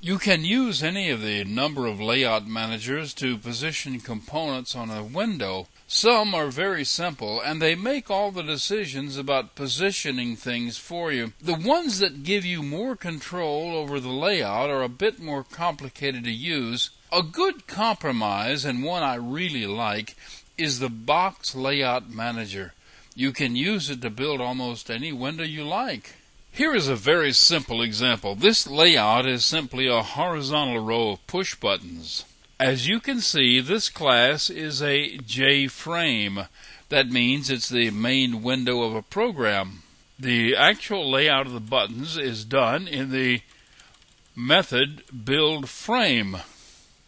You can use any of the number of layout managers to position components on a window. Some are very simple, and they make all the decisions about positioning things for you. The ones that give you more control over the layout are a bit more complicated to use. A good compromise, and one I really like, is the Box Layout Manager. You can use it to build almost any window you like. Here is a very simple example. This layout is simply a horizontal row of push buttons. As you can see, this class is a J-frame. That means it's the main window of a program. The actual layout of the buttons is done in the method buildFrame.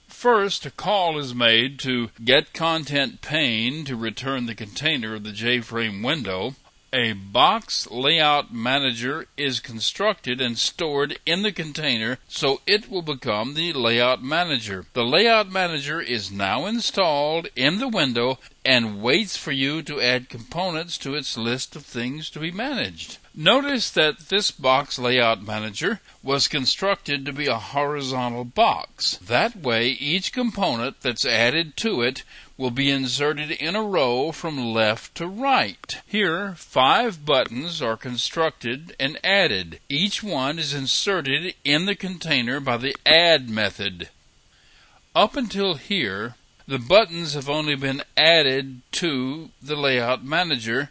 First, a call is made to getContentPane to return the container of the J-frame window. A Box Layout Manager is constructed and stored in the container, so it will become the Layout Manager. The Layout Manager is now installed in the window and waits for you to add components to its list of things to be managed. Notice that this Box Layout Manager was constructed to be a horizontal box. That way, each component that's added to it will be inserted in a row from left to right. Here, 5 buttons are constructed and added. Each one is inserted in the container by the add method. Up until here, the buttons have only been added to the Layout Manager,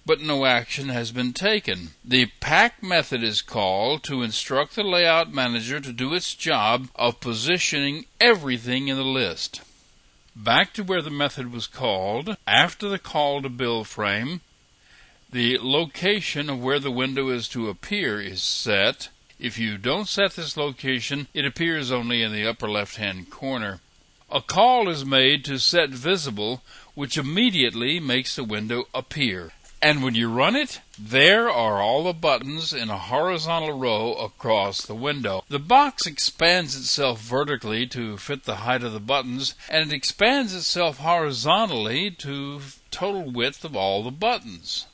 but no action has been taken. The pack method is called to instruct the Layout Manager to do its job of positioning everything in the list. Back to where the method was called. After the call to buildFrame, the location of where the window is to appear is set. If you don't set this location, it appears only in the upper left-hand corner. A call is made to set visible, which immediately makes the window appear. And when you run it, there are all the buttons in a horizontal row across the window. The box expands itself vertically to fit the height of the buttons, and it expands itself horizontally to total width of all the buttons.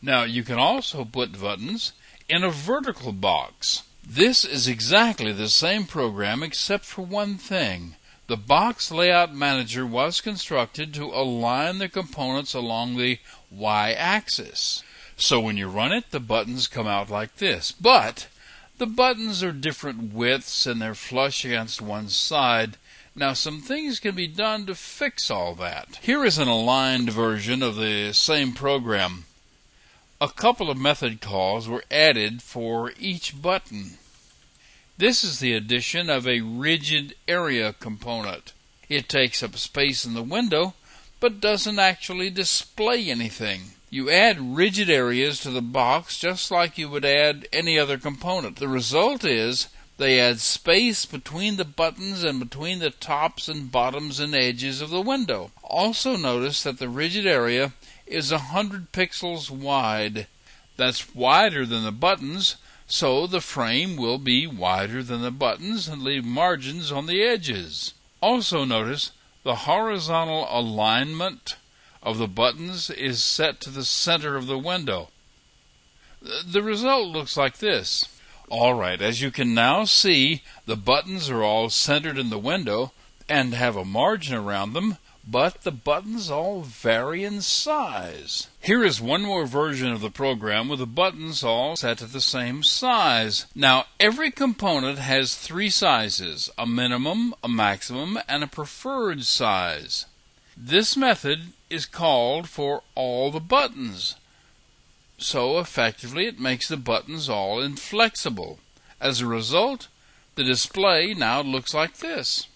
Now, you can also put buttons in a vertical box. This is exactly the same program except for one thing. The Box Layout Manager was constructed to align the components along the Y-axis. So when you run it, the buttons come out like this. But the buttons are different widths and they're flush against one side. Now some things can be done to fix all that. Here is an aligned version of the same program. A couple of method calls were added for each button. This is the addition of a rigid area component. It takes up space in the window, but doesn't actually display anything. You add rigid areas to the box just like you would add any other component. The result is they add space between the buttons and between the tops and bottoms and edges of the window. Also notice that the rigid area is 100 pixels wide. That's wider than the buttons, so the frame will be wider than the buttons and leave margins on the edges. Also notice the horizontal alignment of the buttons is set to the center of the window. The result looks like this. Alright, as you can now see, the buttons are all centered in the window and have a margin around them, but the buttons all vary in size. Here is one more version of the program with the buttons all set to the same size. Now, every component has 3 sizes, a minimum, a maximum, and a preferred size. This method is called for all the buttons. So, effectively, it makes the buttons all inflexible. As a result, the display now looks like this.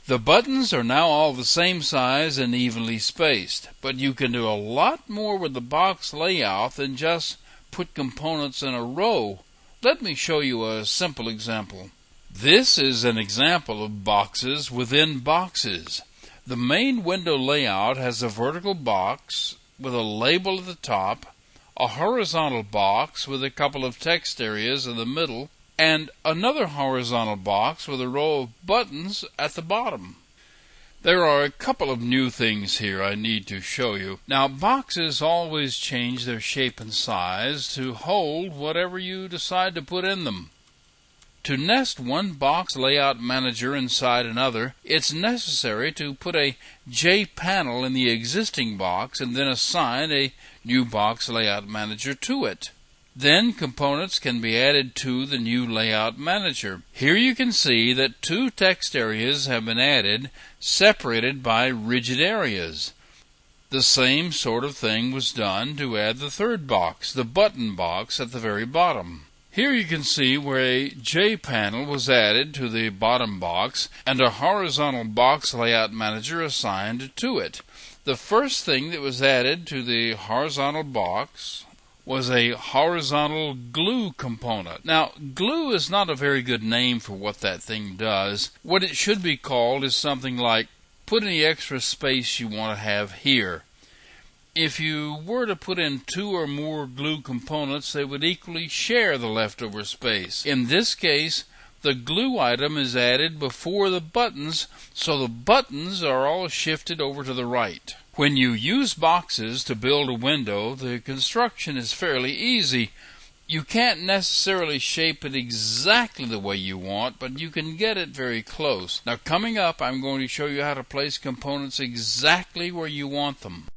The buttons are now all the same size and evenly spaced, but you can do a lot more with the box layout than just put components in a row. Let me show you a simple example. This is an example of boxes within boxes. The main window layout has a vertical box with a label at the top, a horizontal box with a couple of text areas in the middle, and another horizontal box with a row of buttons at the bottom. There are a couple of new things here I need to show you. Now, boxes always change their shape and size to hold whatever you decide to put in them. To nest one box layout manager inside another, it's necessary to put a J-panel in the existing box and then assign a new box layout manager to it. Then components can be added to the new layout manager. Here you can see that two text areas have been added, separated by rigid areas. The same sort of thing was done to add the third box, the button box at the very bottom. Here you can see where a J-panel was added to the bottom box and a horizontal box layout manager assigned to it. The first thing that was added to the horizontal box was a horizontal glue component. Now, glue is not a very good name for what that thing does. What it should be called is something like, put any extra space you want to have here. If you were to put in two or more glue components, they would equally share the leftover space. In this case, the glue item is added before the buttons, so the buttons are all shifted over to the right. When you use boxes to build a window, the construction is fairly easy. You can't necessarily shape it exactly the way you want, but you can get it very close. Now, coming up, I'm going to show you how to place components exactly where you want them.